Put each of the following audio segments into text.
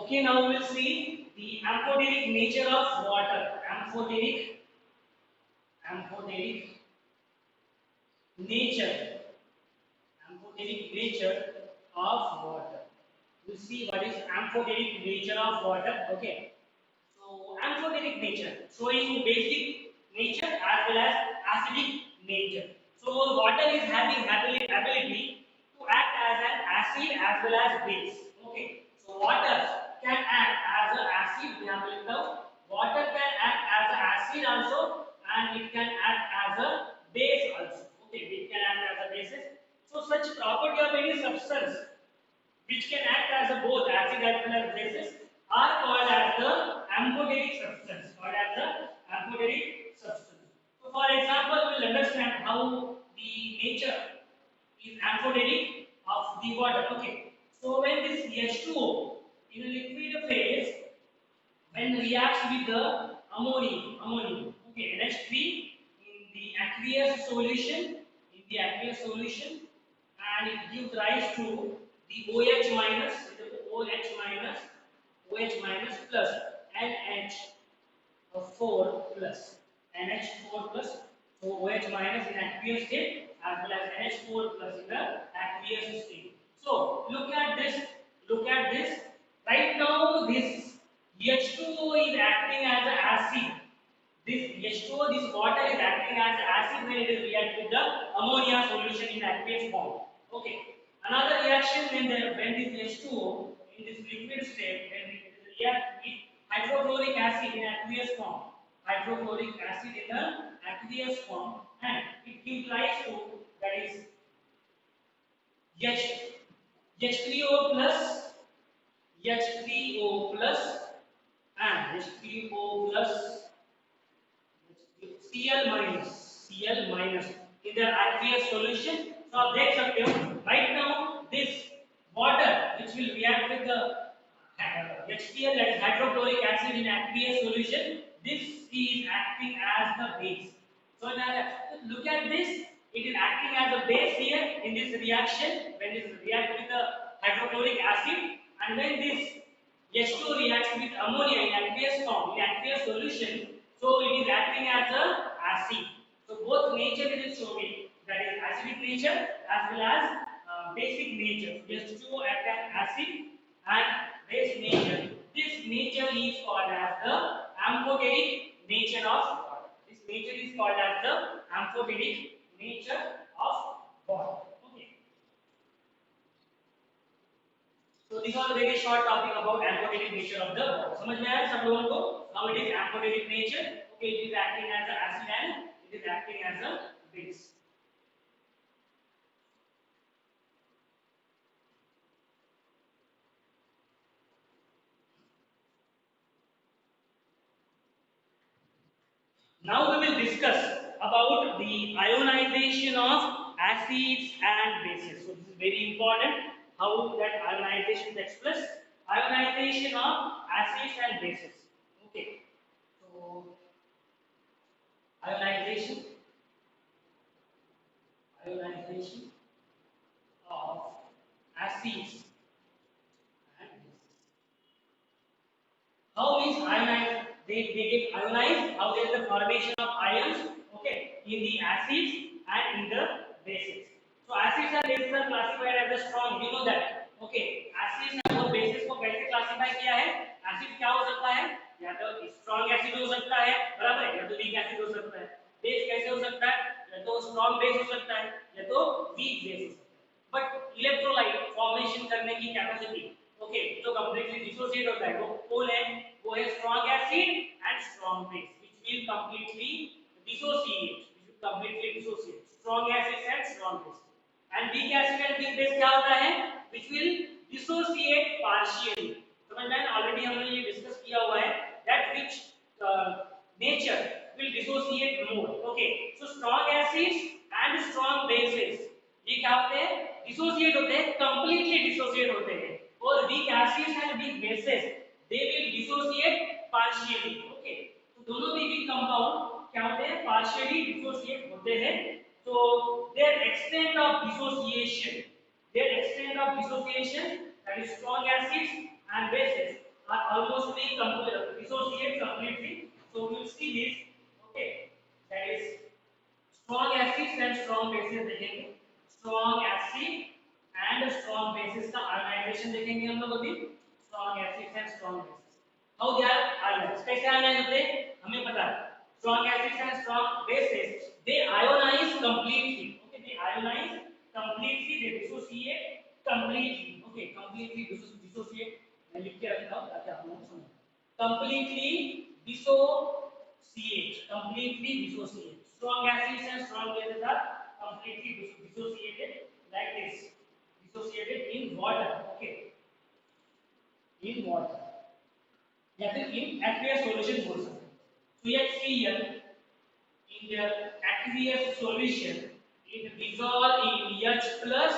Okay, now we will see the amphoteric nature of water. Amphoteric nature, amphoteric nature of water. We'll see what is amphoteric nature of water. Okay. So amphoteric nature, showing basic nature as well as acidic nature. So water is having ability to act as an acid as well as base. Okay. So water can act as an acid. We have looked out. Water can act as an acid also, and it can act as a base also. Okay. It can act as a basis. So such property of any substance which can act as a both acid as well as bases are called as the amphoteric substance. Called as the amphoteric substance. So, for example, we will understand how the nature is amphoteric of the water. Okay. So, when this H2O in a liquid phase, when reacts with the ammonium, okay, NH3 in the aqueous solution, and it gives rise to the OH minus, OH minus plus NH4 plus, NH4 plus, so OH minus in aqueous state as well as NH4 plus in the aqueous state. So look at this. Right now, this H2O is acting as an acid. This H2O, this water is acting as acid when it is react with the ammonia solution in aqueous form. Okay. Another reaction when this H2O in this liquid state when it react with hydrochloric acid in aqueous form. Hydrochloric acid in the aqueous form, and it gives rise to, that is H H3O plus, H3O plus, and H3O plus, Cl minus, Cl minus in the aqueous solution. So आप देख सकते हो right now this water which will react with the HCl, that is hydrochloric acid in aqueous solution, this is acting as the base. So now look at this, it is acting as a base here in this reaction when it reacts with the hydrochloric acid, and when this H2 reacts with ammonia in aqueous form, in aqueous solution, so it is acting as a acid. So both nature it is showing, that is acidic nature as well as basic nature. H2O act as acid and base nature. This nature is called as the amphoteric nature of water. This nature is called as the amphoteric nature of water. Okay. So this was a very short topic about amphoteric nature of the water. समझ में आया सब लोगों को? How it is amphoteric nature? Okay, it is acting as an acid and it is acting as a base. Now we will discuss about the ionization of acids and bases. So this is very important. How that ionization takes place? Ionization of acids and bases. Okay. So ionization of acids and bases. How is ionized? They get ionized. How there is the formation of ions, okay, in the acids and in the bases. So acids and bases are classified as a strong. You know that, okay. Acids और bases को कैसे classify किया है? Acid क्या हो सकता है? या तो strong acid हो सकता है, बराबर है, या तो weak acid हो सकता है. Base कैसे हो सकता है? या तो strong base हो सकता है, या तो weak base हो सकता है. बट इलेक्ट्रोलाइट फॉर्मेशन करने की कैपेसिटी, ओके, जो कंप्लीटली डिसोसिएट होता है वो कौन है? वो है strong acid and strong base which will completely dissociate strong acid and strong base. And weak acid and weak base क्या होता है? Which will dissociate partially. समझ में? ऑलरेडी हमने ये डिस्कस किया हुआ है that which nature will dissociate more. Okay, so strong acids and strong bases ये क्या होते हैं? डिसोसिएट होते हैं, कंप्लीटली डिसोसिएट होते हैं. और weak acids and weak bases they will dissociate partially. Okay, तो दोनों भी वीक कंपाउंड क्या होते हैं? पार्शियली डिसोसिएट होते हैं. तो their extent of dissociation, that is strong acids and bases are almost dissociate completely. So we will see this. Okay, that is strong acids and strong bases देखेंगे. Strong acid and strong bases का ionization देखेंगे हम लोग अभी. Strong acids and strong bases. How they are ionized? कैसे ionize होते हैं? हमें पता है. Strong acids and strong bases they ionize completely. Okay, they ionize completely. They dissociate completely. Okay, completely dissociate. मैं लिख के रखता हूँ ताकि आप लोग समझें. Completely dissociate. Completely dissociate. Strong acids and strong bases are completely dissociated like this. Dissociated in water. Okay, in water. या फिर in aqueous solution बोल सकते हैं. So HCl in the aqueous solution it dissolve in H plus.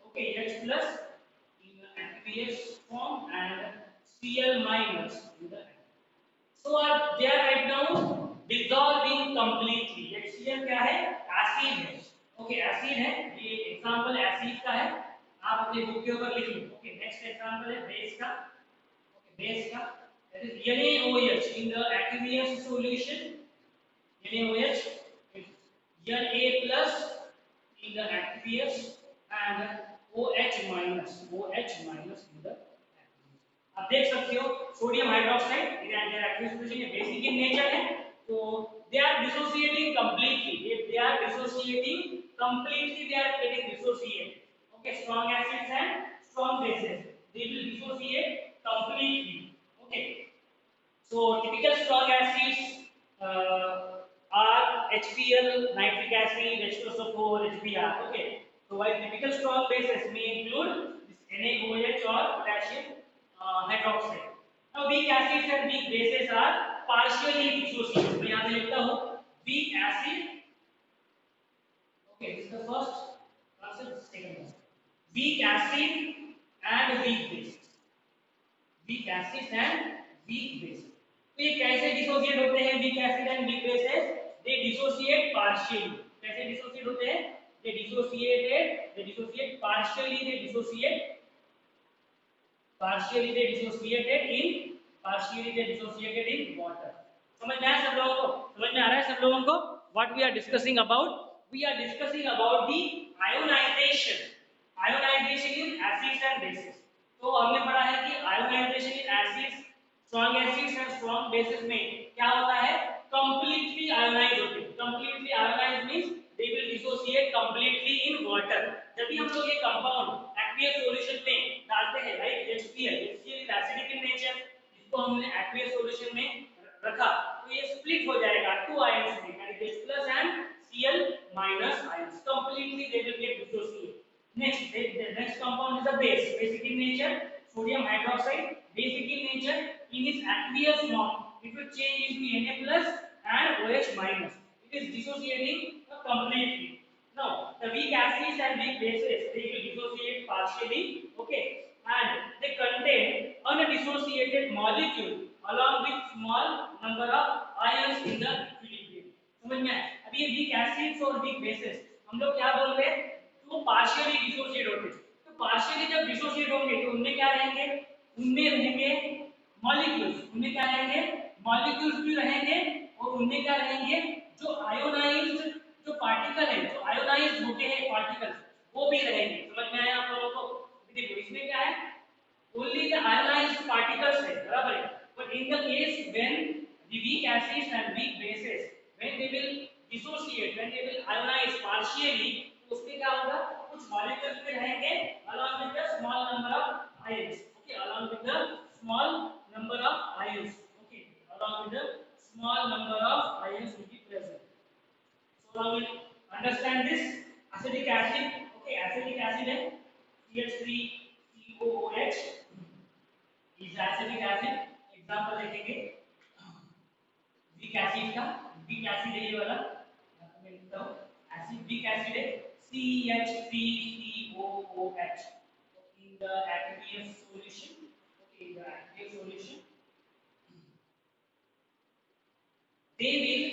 Okay, H plus in the aqueous form and Cl minus in the. So they are right now dissolving completely. HCl क्या है? Acid है. Okay, acid है. ये example acid का है. आप अपने book के ऊपर लिख लो. Okay, next example है base का. Okay, base का. That is NaOH in the aqueous solution. NaOH is Na plus in the aqueous and OH minus. OH minus in the. आप देख सकते हो सोडियम हाइड्रोक्साइड ये एक्टिव सॉल्यूशन है basic in nature है तो they are dissociating completely they are dissociating completely they are getting dissociate okay strong acids and strong bases they will dissociate completely okay so typical strong acids are HCl nitric acid H2SO4 HBr okay so while typical strong bases may include this NaOH or potassium hydroxide. Now weak acids and weak bases are partially dissociated. मैं यहाँ पे लिखता हूँ weak acid. Okay, this is the first concept. Second one. Weak acid and weak base. Weak acids and weak bases. तो ये कैसे dissociate होते हैं weak acid and weak bases? They dissociate partially. कैसे डिसोसिएट होते हैं? They dissociate partially. They dissociate partially they dissociated in water. समझ में आया सब लोगों को? समझ में आ रहा है सब लोगों को? What we are discussing about? We are discussing about the ionization. Ionization in acids and bases. तो हमने पढ़ा है कि ionization in acids, strong acids and strong bases में क्या होता है? Completely ionize होते हैं. Completely ionize means they will dissociate completely in water. जब भी हम लोग ये कंपाउंड aqueous solution में डालते हैं right HCl is acidic in nature इसको हमने aqueous solution में रखा तो ये स्प्लिट हो जाएगा टू आयंस में यानी H plus and Cl minus ions completely they will get dissociated. The next compound is a basic in nature sodium hydroxide basic in nature in its aqueous form it will change into Na plus and OH minus it is dissociating completely. Now, the weak acids and weak bases, they will dissociate partially, okay, and they contain undissociated molecule along with small number of ions in the equilibrium. समझ में आया? अभी ये weak acids और weak bases, हम लोग क्या बोल रहे हैं? वो partially dissociate होते हैं. तो partially जब dissociate होंगे, तो उनमें क्या रहेंगे? उनमें रहेंगे molecules. उनमें क्या रहेंगे? Molecules भी रहेंगे और उनमें क्या रहेंगे? जो ionized जो पार्टिकल है जो आयोनाइज्ड होते हैं पार्टिकल्स वो भी रहेंगे समझ में आया आप लोगों को देखो इसमें क्या है only the ionized particles है बराबर है but in the case when the weak acids and weak bases when they will dissociate when they will ionize partially तो उसमें क्या होगा कुछ मॉलिक्यूल्स भी रहेंगे along with the small number of ions okay along with the small number of ions okay along with the small number of ions will be present. So now we understand this acetic acid. Okay, acetic acid है CH3COOH is acetic acid. Example देखेंगे weak acid का weak acid है ये वाला मैं लिखता हूँ acid weak acid है CH3COOH in the aqueous solution. Okay, in the aqueous solution they will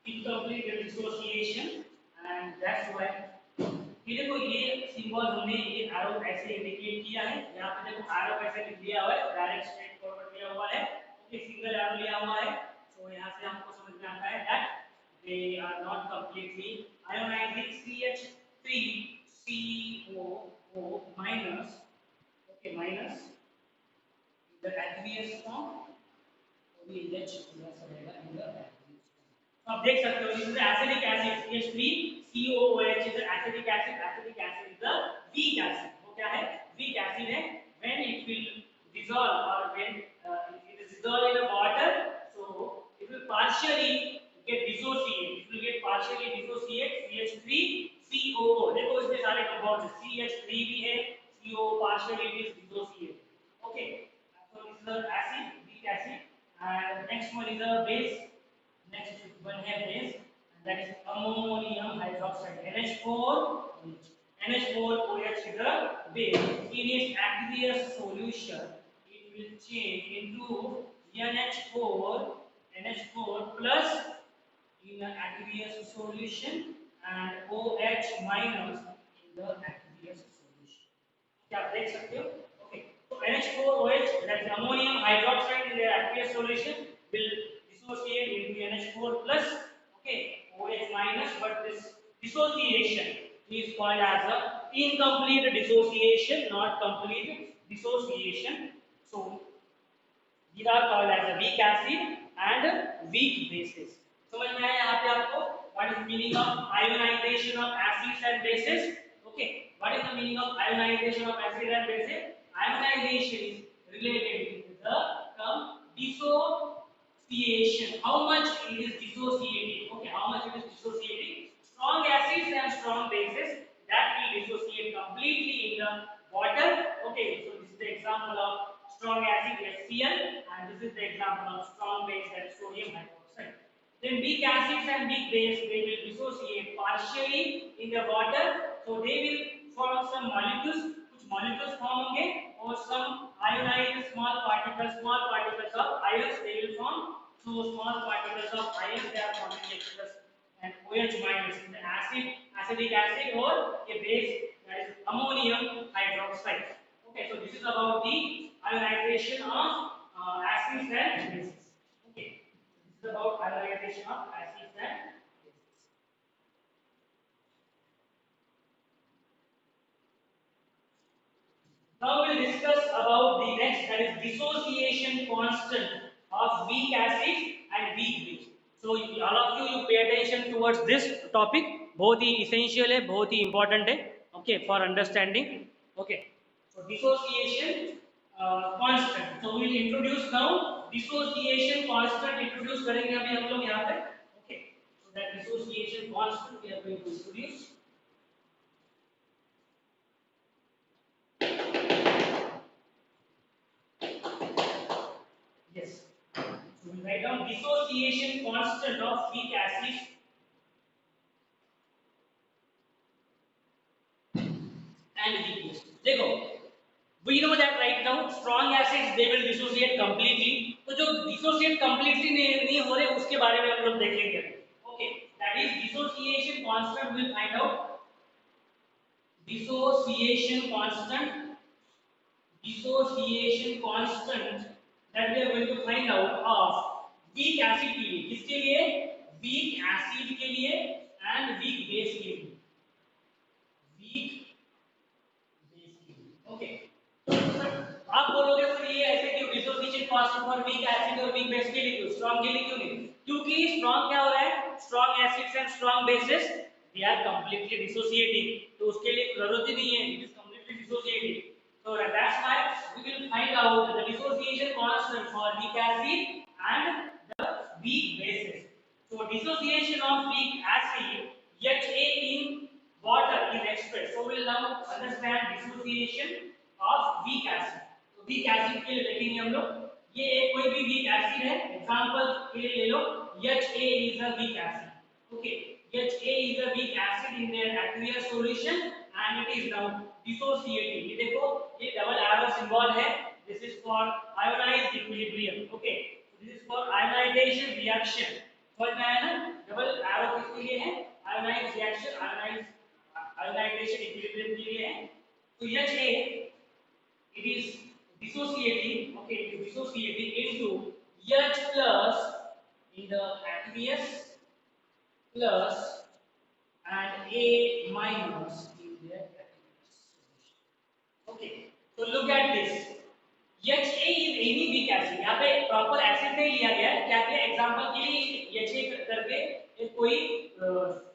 incomplete dissociation and that's why ये देखो ये सिंबल हमने ये एरो ऐसे इंडिकेट किया है। यहाँ पे देखो एरो कैसे लिया हुआ है, डायरेक्ट स्ट्रेट फॉरवर्ड लिया हुआ है, ओके, सिंगल एरो लिया हुआ है। तो यहाँ से हमको समझ में आता है that they are not completely ionising CH3COO minus, okay, minus the aqueous form, OH plus रहेगा in the aqueous form। तो आप देख सकते हो this is acetic acid CH3COOH is acetic acid, acetic acid is the weak acid। वो क्या है, weak acid है। when it will dissolve or when it is dissolved in the water, so it will partially get dissociate, it will get partially dissociate CH3COO। देखो इसमें सारे compounds CH3 भी है, CO partially it is dissociate, okay। So this is the acid, weak acid, and next one is the base। Next one है base, that is ammonium hydroxide NH4OH। NH4OH is the base। In its aqueous solution, it will change into NH4 plus in the aqueous solution and OH minus in the aqueous solution। क्या आप देख सकते हो, okay. तो NH4OH, that is ammonium hydroxide in the aqueous solution will dissociate into NH4 plus, okay, OH minus, but this dissociation is called as a incomplete dissociation, not complete dissociation। So these are called as a weak acid and weak bases। समझ में आया यहाँ पे आपको what is the meaning of ionization of acids and bases, okay। what is the meaning of ionization of acid and bases? Ionization is related with the term dissociation, how much it is dissociating, okay, how much it is dissociating। strong acids and strong bases that will dissociate completely in the water, okay। So this is the example of strong acid HCl, and this is the example of strong base, that is sodium hydroxide। Then weak acids and weak base, they will dissociate partially in the water, so they will form some molecules, कुछ molecules form होंगे, और some ionized small particles of ions they will form। So small particles of ions they are forming H+ and OH minus in the acidic acid or a base, that is ammonium hydroxide, okay। So this is about the ionization of acids and bases, okay। This is about ionization of acids and bases। Now we will discuss about the next, that is dissociation constant of weak acid and weak base। So all of you pay attention towards this topic, बहुत ही essential है, बहुत ही important है, okay, for understanding, okay। So dissociation constant, so we will introduce now dissociation constant, introduce करेंगे अभी हम लोग यहाँ पे, okay। So that dissociation constant we are going to introduce। Yes, so we will write down dissociation constant of weak acids and weak bases। देखो, we know that right now strong acids they will dissociate completely, तो जो dissociate completely नहीं हो रहे उसके बारे में हम लोग देखेंगे, okay। That is dissociation constant, we will find out dissociation constant that we are going to find out of weak acid के लिए, किसके लिए, weak acid के लिए and weak base के लिए, weak base के लिए, okay। आप बोलोगे सर ये ऐसे क्यों, dissociation constant for weak acid और वीक बेस के लिए क्यों, स्ट्रांग के लिए क्यों नहीं, क्योंकि स्ट्रांग क्या हो रहा है, strong acids and strong bases they are completely dissociating, तो उसके लिए जरूरत ही नहीं है, it is completely dissociating. So that's why we will find out the dissociation constant for weak acid and the weak bases। So dissociation of weak acid HA in water is expressed, so we will now understand dissociation of weak acid। तो weak acid के लिए देखेंगे हम लोग, ये एक कोई भी weak acid है, एग्जांपल के लिए ले लो HA is a weak acid, okay। HA is a weak acid in their aqueous solution and it is now dissociating। ये देखो ये डबल एरो सिंबल है, this is for ionised equilibrium, okay. This is for ionisation reaction, समझ में आया ना, double arrow किसके लिए है, आयोनाइज्ड रिएक्शन, आयोनाइज्ड अल्नाइट्रेशन इक्विलिब्रियम के लिए है। तो HA it is dissociating, okay, it is dissociating into H plus in the aqueous plus and A minus in the aqueous solution. Okay, so look at this. HA is any weak acid. यहाँ पे proper acid नहीं लिया गया है, क्या किया example के लिए HA करके एक कोई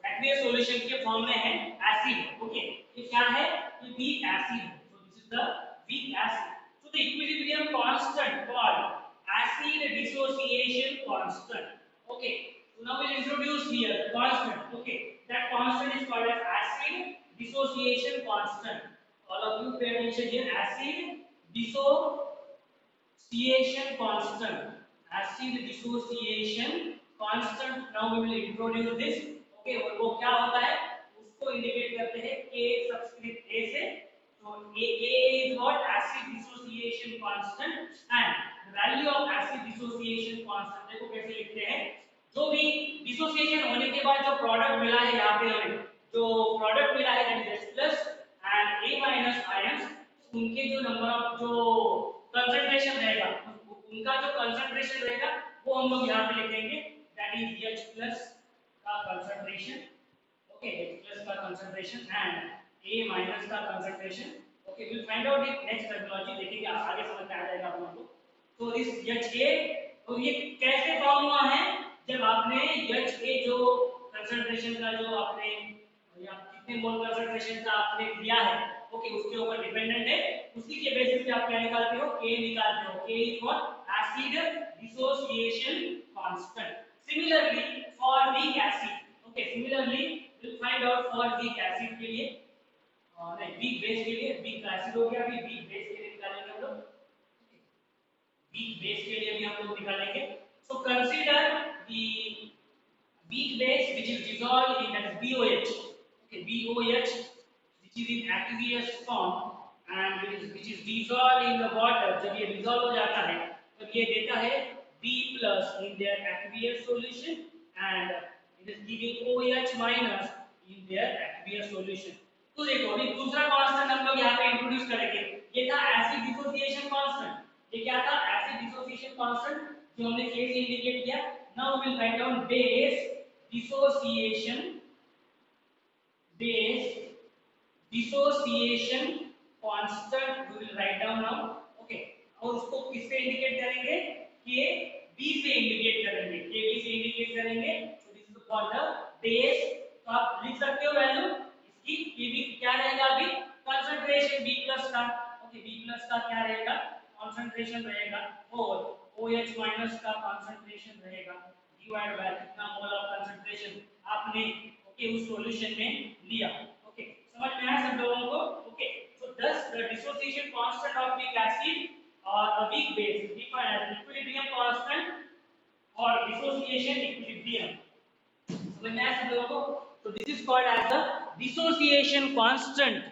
एक्वियस सॉल्यूशन के फॉर्म में है एसिड, ओके, ये क्या है, ये वीक एसिड है, so this is the weak acid. So the equilibrium constant called acid dissociation constant, okay. So now we'll introduce here the constant, okay, that constant is called as acid dissociation constant. All of you pay attention here, acid dissociation constant, acid dissociation constant. Now we will introduce this, okay, और वो क्या होता है उसको indicate करते हैं K subscript A से. So A is what, acid dissociation constant, and the value of acid dissociation constant देखो कैसे लिखते हैं, जो भी डिसोसिएशन होने के बाद जो प्रोडक्ट मिला है यहाँ पे हमें जो प्रोडक्ट मिला है that is H plus and A minus ions, उनके जो नंबर ऑफ जो कंसंट्रेशन रहेगा, उनका जो कंसंट्रेशन रहेगा वो हम लोग यहाँ पे लिखेंगे दैट इज H प्लस का कंसंट्रेशन, ओके, H प्लस का कंसंट्रेशन एंड A माइनस का concentration, okay, will find out it next terminology देखेंगे, आगे समझ में आ जाएगा आप लोगों को. तो दिस HA, और ये कैसे फॉर्म हुआ है, जब आपने HA जो कंसंट्रेशन का जो आपने या कितने मोल कंसंट्रेशन का आपने दिया है, ओके, उसके ऊपर डिपेंडेंट है, उसी के बेसिस पे आप क्या निकालते हो, K निकालते हो. K is what, acid dissociation constant. Similarly for weak acid, okay, similarly will find out for weak acid के लिए, नहीं वीक बेस के लिए, वीक एसिड हो गया, अभी वीक बेस के लिए निकालेंगे हम लोग, वीक बेस के लिए भी हम लोग निकालेंगे. So consider the weak base which is dissolved in, that is BOH, okay, BOH which is in aqueous form and which is dissolved in the water. जब ये dissolve हो जाता है तो ये देता है B plus in their aqueous solution and it is giving OH minus in their aqueous solution. तो देखो अभी दूसरा कांस्टेंट हम लोग यहाँ पे इंट्रोड्यूस करेंगे, ये था एसिड डिसोसिएशन कांस्टेंट. ये क्या था, एसिड डिसोसिएशन कांस्टेंट जो हमने K से इंडिकेट किया. Now we will write down base dissociation, base dissociation constant we will write down now, okay, और उसको किससे इंडिकेट करेंगे, K B से इंडिकेट करेंगे, K B से इंडिकेट करेंगे. so this is called the base. तो आप लिख सकते हो वैल्यू इसकी, K B क्या रहेगा, अभी कंसंट्रेशन B प्लस का, ओके, B प्लस का क्या रहेगा, कंसंट्रेशन रहेगा, और OH माइनस का कंसंट्रेशन रहेगा डिवाइड बाय कितना मोल ऑफ कंसंट्रेशन आपने, ओके, उस सॉल्यूशन में लिया, ओके, समझ में आया सब लोगों को, okay. So thus the dissociation constant of weak acid or a weak base is defined as equilibrium constant or dissociation equilibrium. समझ में आया सब लोगों को. so this is called as the dissociation constant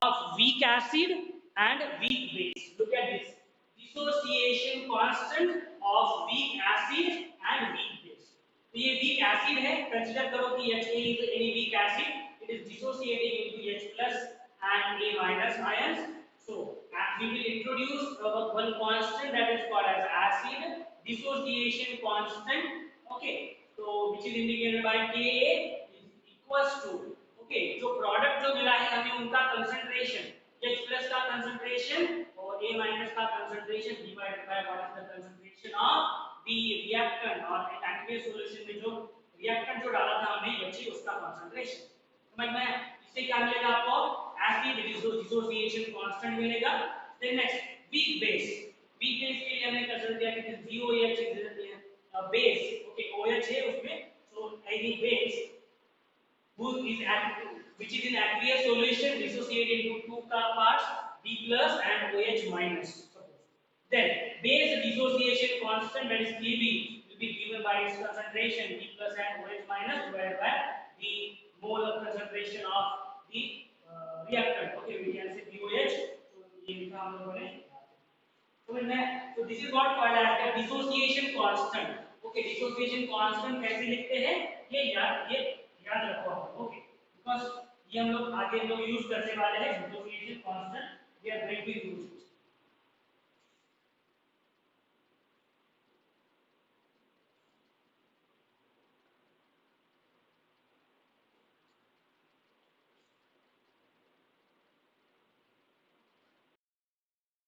of weak acid and weak base. Look at this, dissociation constant of weak acid and weak base. तो ये weak acid है, consider करो कि HA is any weak acid, it is dissociating into H plus and A minus ions. So we will introduce one constant that is called as acid dissociation constant, okay, so which is indicated by Ka is equals to, okay, जो product जो मिला है हमें उनका concentration H plus का concentration और A minus का concentration divided by what is the concentration of the reactant, और इन एक्वियस सॉल्यूशन में जो रिएक्टेंट जो डाला था हमने HA उसका कंसंट्रेशन. समझ में, इससे क्या मिलेगा आपको, एसिड डिसोसिएशन कांस्टेंट मिलेगा. Then next weak base, weak base के लिए हमने कंसीडर किया कि BOH is base, okay, OH है उसमें, so any base who is which is in aqueous solution dissociated into two parts B plus and OH minus. Then base dissociation constant, that is Kb, will be given by its concentration B plus and OH minus divided by the molar concentration of the reactant. Okay, we can say BOH. So ये लिखा हम लोगों ने. So this is what called as the dissociation constant. Okay, dissociation constant कैसे लिखते हैं, ये याद रखो आप, okay, because ये हम लोग आगे हम लोग यूज करने वाले हैं differential constant we are going to use